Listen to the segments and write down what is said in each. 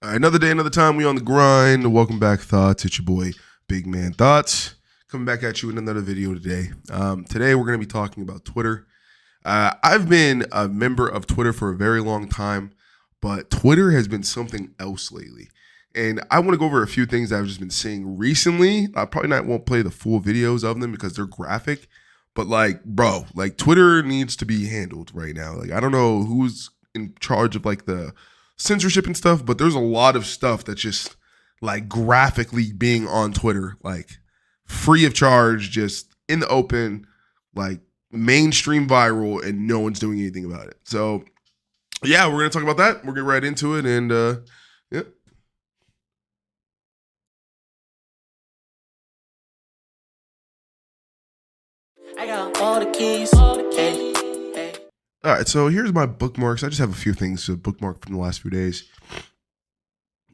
Another day, another time. We on the grind. Welcome back, Thoughts. It's your boy, Big Man Thoughts. Coming back at you in another video today. Today, we're going to be talking about Twitter. I've been a member of Twitter for a very long time, but Twitter has been something else lately. And I want to go over a few things that I've just been seeing recently. I probably won't play the full videos of them because they're graphic. But bro, Twitter needs to be handled right now. I don't know who's in charge of the censorship and stuff, but there's a lot of stuff that's just graphically being on Twitter, free of charge, just in the open, mainstream viral, and no one's doing anything about it. So yeah, we're gonna talk about that. We'll get right into it, and yeah. I got all the keys. Hey. All right, so here's my bookmarks. I just have a few things to bookmark from the last few days.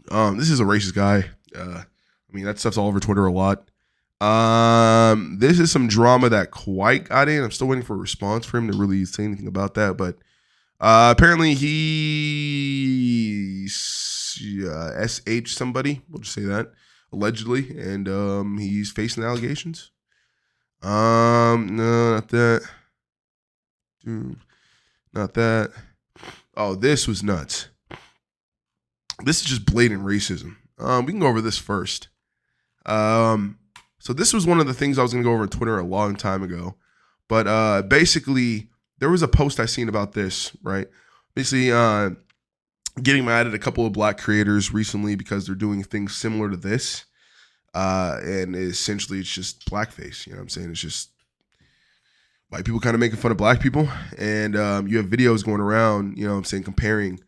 This is a racist guy. That stuff's all over Twitter a lot. This is some drama that quite got in. I'm still waiting for a response for him to really say anything about that. But apparently he SH somebody. We'll just say that. Allegedly. And he's facing allegations. No, not that. Dude. Not that. Oh, this was nuts. This is just blatant racism. We can go over this first. So this was one of the things I was going to go over on Twitter a long time ago. But basically, there was a post I seen about this, right? Basically, getting mad at a couple of black creators recently because they're doing things similar to this. And essentially, it's just blackface. You know what I'm saying? It's just white people kind of making fun of black people, and you have videos going around, you know what I'm saying, comparing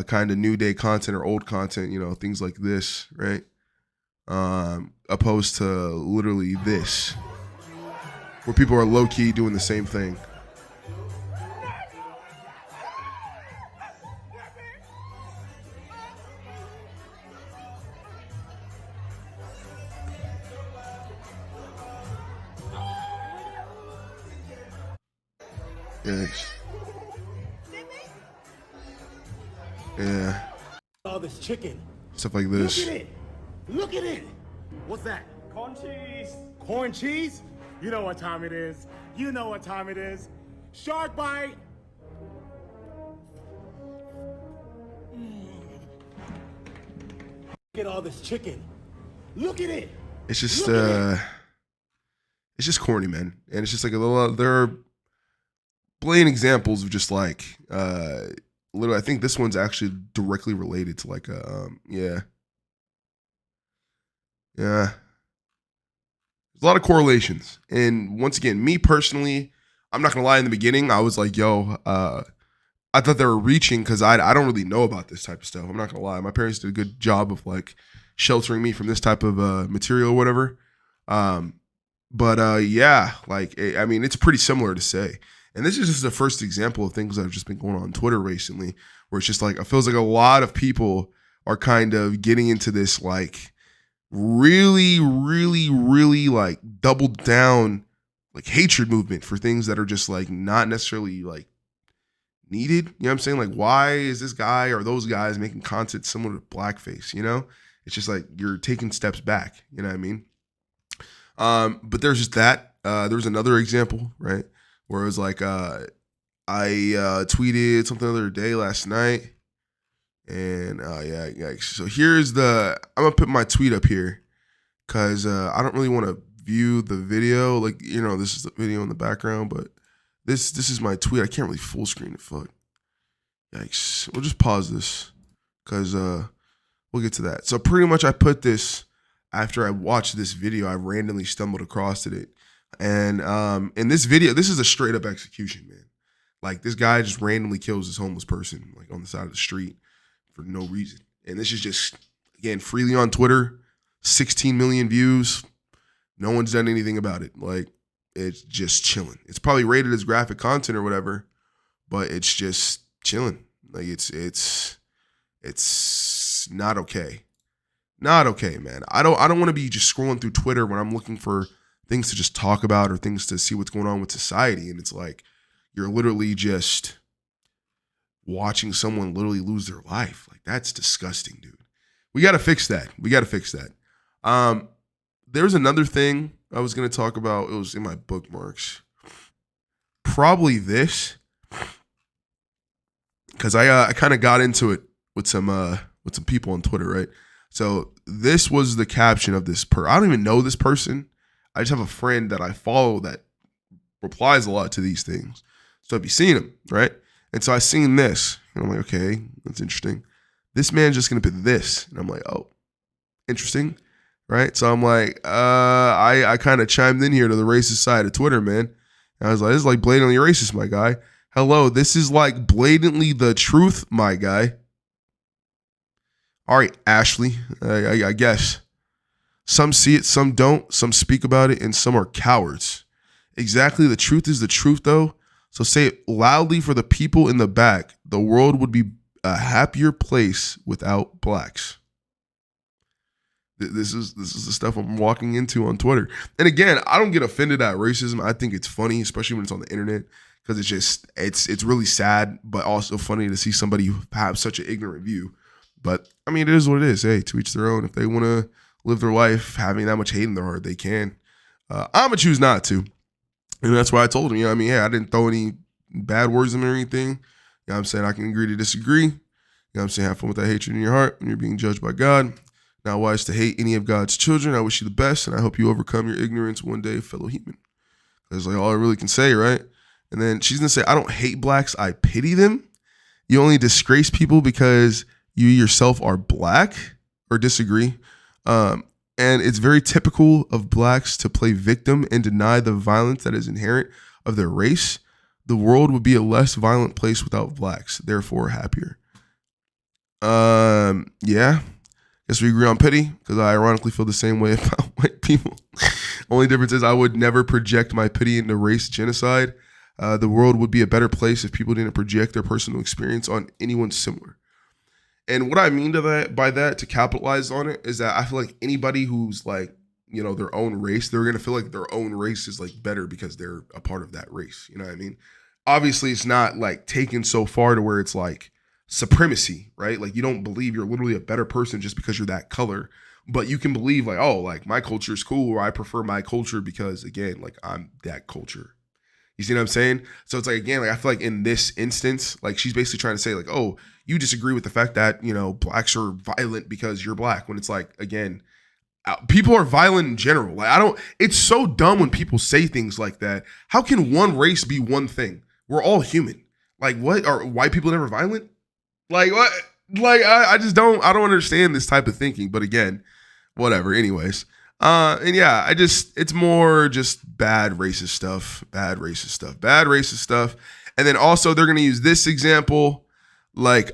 kind of new day content or old content, things like this, right? Opposed to literally this, where people are low-key doing the same thing. Yes. Yeah. All this chicken. Stuff like this. Look at it. Look at it. What's that? Corn cheese. Corn cheese? You know what time it is. You know what time it is. Shark bite. Look at all this chicken. Look at it. It's just it's just corny, man. And it's just a little, there are blatant examples of just literally, I think this one's actually directly related to yeah. There's a lot of correlations. And once again, me personally, I'm not gonna lie, in the beginning, I was like, yo, I thought they were reaching because I don't really know about this type of stuff. I'm not gonna lie. My parents did a good job of sheltering me from this type of material or whatever. Yeah, it's pretty similar to say. And this is just the first example of things that have just been going on Twitter recently, where it's just it feels like a lot of people are kind of getting into this really, really, really doubled down hatred movement for things that are just not necessarily needed. You know what I'm saying? Why is this guy or those guys making content similar to blackface? It's just you're taking steps back. You know what I mean? But there's just that. There's another example, right? Where it was I tweeted something the other day last night. And yeah. So here's I'm going to put my tweet up here because I don't really want to view the video. This is the video in the background, but this is my tweet. I can't really full screen it. Fuck. Yikes. We'll just pause this because we'll get to that. So pretty much I put this after I watched this video. I randomly stumbled across it. And in this video, this is a straight up execution, man. This guy just randomly kills this homeless person on the side of the street for no reason. And this is just, again, freely on Twitter, 16 million views. No one's done anything about it. It's just chilling. It's probably rated as graphic content or whatever, but it's just chilling. It's not okay. Not okay, man. I don't want to be just scrolling through Twitter when I'm looking for things to just talk about or things to see what's going on with society. And it's you're literally just watching someone literally lose their life. That's disgusting, dude. We got to fix that. There's another thing I was going to talk about. It was in my bookmarks. Probably this, because I kind of got into it with some people on Twitter, right? So this was the caption of this I don't even know this person. I just have a friend that I follow that replies a lot to these things. So I've seen him, right? And so I seen this, and I'm like, okay, that's interesting. This man's just gonna put this, and I'm like, oh, interesting, right? So I'm like, I kind of chimed in here to the racist side of Twitter, man. And I was like, this is like blatantly racist, my guy. Hello, this is like blatantly the truth, my guy. All right, Ashley, I guess. Some see it, some don't. Some speak about it, and some are cowards. Exactly, the truth is the truth, though. So say it loudly for the people in the back. The world would be a happier place without blacks. This is the stuff I'm walking into on Twitter. And again, I don't get offended at racism. I think it's funny, especially when it's on the internet, because it's really sad, but also funny to see somebody have such an ignorant view. But I mean, it is what it is. Hey, to each their own. If they want to live their life having that much hate in their heart, they can. I'm gonna choose not to. And that's why I told him, you know what I mean? Hey, I didn't throw any bad words in or anything. You know what I'm saying? I can agree to disagree. You know what I'm saying? Have fun with that hatred in your heart when you're being judged by God. Not wise to hate any of God's children. I wish you the best, and I hope you overcome your ignorance one day, fellow human. That's like all I really can say, right? And then she's going to say, I don't hate blacks. I pity them. You only disgrace people because you yourself are black, or disagree. And it's very typical of blacks to play victim and deny the violence that is inherent of their race. The world would be a less violent place without blacks, therefore happier. Yeah. Guess we agree on pity, because I ironically feel the same way about white people. Only difference is I would never project my pity into race genocide. The world would be a better place if people didn't project their personal experience on anyone similar. And what I mean by that, to capitalize on it, is that I feel like anybody who's like, you know, their own race, they're going to feel like their own race is like better because they're a part of that race. You know what I mean? Obviously, it's not like taken so far to where it's like supremacy, right? Like you don't believe you're literally a better person just because you're that color, but you can believe like, oh, like my culture is cool, or I prefer my culture because, again, like I'm that culture. You see what I'm saying? So it's like, again, like I feel like in this instance, like she's basically trying to say like, oh, you disagree with the fact that, you know, blacks are violent because you're black, when it's like, again, people are violent in general. Like it's so dumb when people say things like that. How can one race be one thing? We're all human. Like what? Are white people never violent? Like what? Like I don't understand this type of thinking, but again, whatever. Anyways. And yeah, it's more just bad racist stuff. And then also they're going to use this example, like,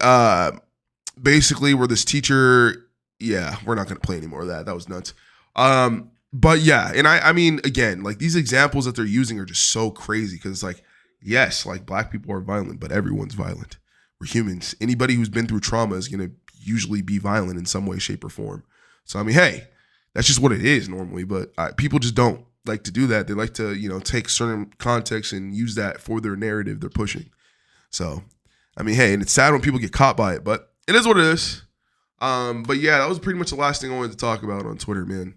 basically where this teacher, yeah, we're not going to play any more of that. That was nuts. But yeah. And I mean, again, like these examples that they're using are just so crazy. Cause it's like, yes, like black people are violent, but everyone's violent. We're humans. Anybody who's been through trauma is going to usually be violent in some way, shape, or form. So, I mean, hey, that's just what it is normally, but people just don't like to do that. They like to, you know, take certain context and use that for their narrative they're pushing. So, I mean, hey, and it's sad when people get caught by it, but it is what it is. But yeah, that was pretty much the last thing I wanted to talk about on Twitter, man.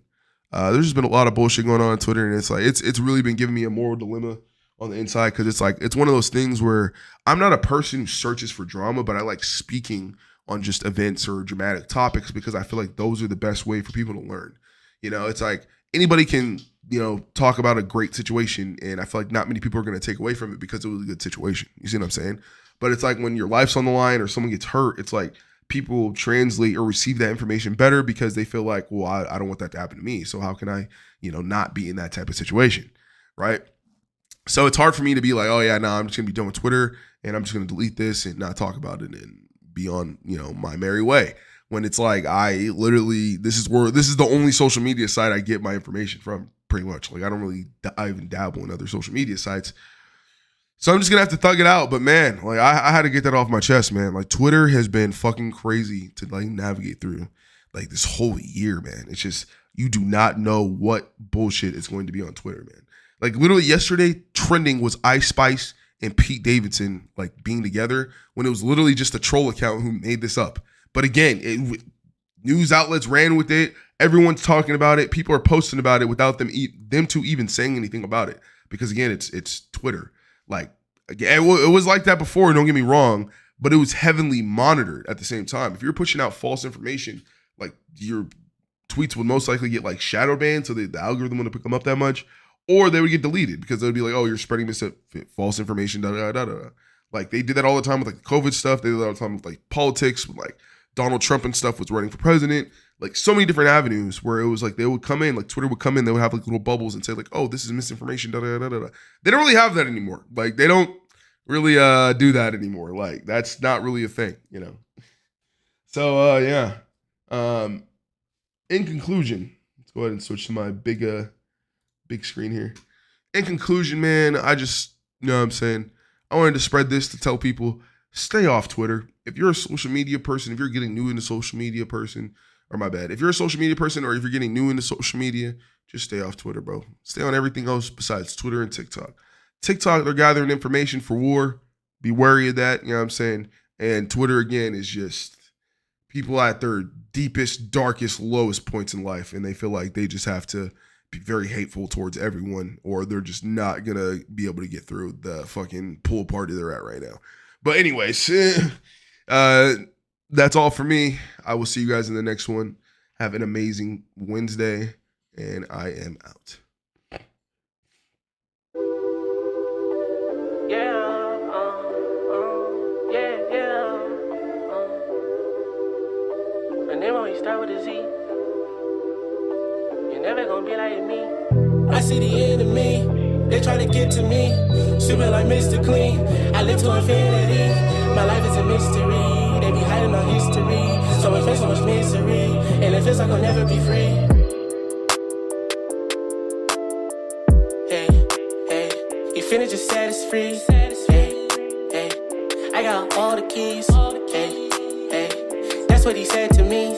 There's just been a lot of bullshit going on Twitter, and it's like it's really been giving me a moral dilemma on the inside, because it's like it's one of those things where I'm not a person who searches for drama, but I like speaking on just events or dramatic topics because I feel like those are the best way for people to learn. You know, it's like anybody can, you know, talk about a great situation, and I feel like not many people are going to take away from it because it was a good situation. You see what I'm saying? But it's like when your life's on the line or someone gets hurt, it's like people translate or receive that information better because they feel like, well, I don't want that to happen to me. So how can I, you know, not be in that type of situation, right? So it's hard for me to be like, oh yeah, no, I'm just going to be done with Twitter and I'm just going to delete this and not talk about it and be on, you know, my merry way. When it's like, I literally, this is the only social media site I get my information from, pretty much. Like I don't really even dabble in other social media sites. So I'm just going to have to thug it out. But man, like I had to get that off my chest, man. Like Twitter has been fucking crazy to like navigate through like this whole year, man. It's just, you do not know what bullshit is going to be on Twitter, man. Like literally yesterday, trending was Ice Spice and Pete Davidson like being together when it was literally just a troll account who made this up. But again, news outlets ran with it. Everyone's talking about it. People are posting about it without them two even saying anything about it. Because again, it's Twitter. Like, again, it was like that before, don't get me wrong, but it was heavily monitored at the same time. If you're pushing out false information, like, your tweets would most likely get like shadow banned, so the algorithm wouldn't pick them up that much, or they would get deleted because they would be like, oh, you're spreading false information, da da da da. Like, they did that all the time with like the COVID stuff. They did that all the time with like politics, with like Donald Trump and stuff was running for president. Like, so many different avenues where it was like they would come in, like Twitter would come in, they would have like little bubbles and say like, oh, this is misinformation, da da da da da. They don't really have that anymore. Like, they don't really do that anymore. Like, that's not really a thing, you know. So yeah. In conclusion, let's go ahead and switch to my big screen here. In conclusion, man, I just, you know what I'm saying, I wanted to spread this to tell people, stay off Twitter. If you're a social media person, if you're getting new into social media person, or my bad, if you're a social media person or if you're getting new into social media, just stay off Twitter, bro. Stay on everything else besides Twitter and TikTok. TikTok, they're gathering information for war. Be wary of that, you know what I'm saying? And Twitter, again, is just people at their deepest, darkest, lowest points in life, and they feel like they just have to be very hateful towards everyone, or they're just not gonna be able to get through the fucking pool party they're at right now. But anyways, that's all for me. I will see you guys in the next one. Have an amazing Wednesday, and I am out. My name always start with a Z. You're never gonna be like me. I see the enemy. They try to get to me. Super like Mr. Clean. I live to infinity. My life is a mystery. They be hiding our history. So much pain, so much misery. And it feels like I'll never be free. Hey, you finna just set us free. Hey, I got all the keys. Hey, that's what he said to me.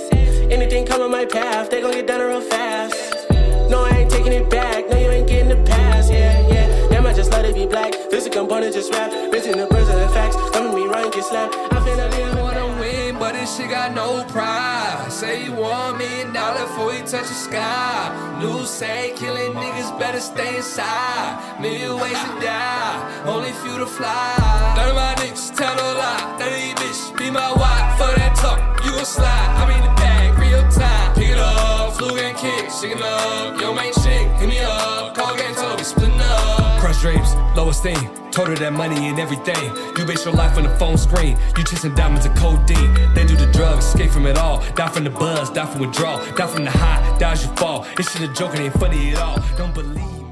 Anything coming my path, they gon' get done real fast. No, I ain't taking it back. No, you ain't getting the pass. Yeah. Damn, I just let it be black. Physical component just rap. Rich in the birds and the facts. Come at me, Ryan, get slapped. I finna live. Wanna win, but this shit got no pride. Say you $1 million before you touch the sky. News say killing niggas better stay inside. Million ways to die, only few to fly. None of my niggas tell no lie. None of these bitches be my wife. For that talk, you gon' slide. I mean the bag, real time. Pick it up, flu and kick, shaking up. Yo, main chick, hit me up. Call game, told me splitting up. Crush dreams, low esteem. Told her that money and everything. You base your life on the phone screen. You chasing diamonds and codeine. They do the drugs, escape from it all. Die from the buzz, die from withdrawal. Die from the high, die as you fall. This shit a joke, it ain't funny at all. Don't believe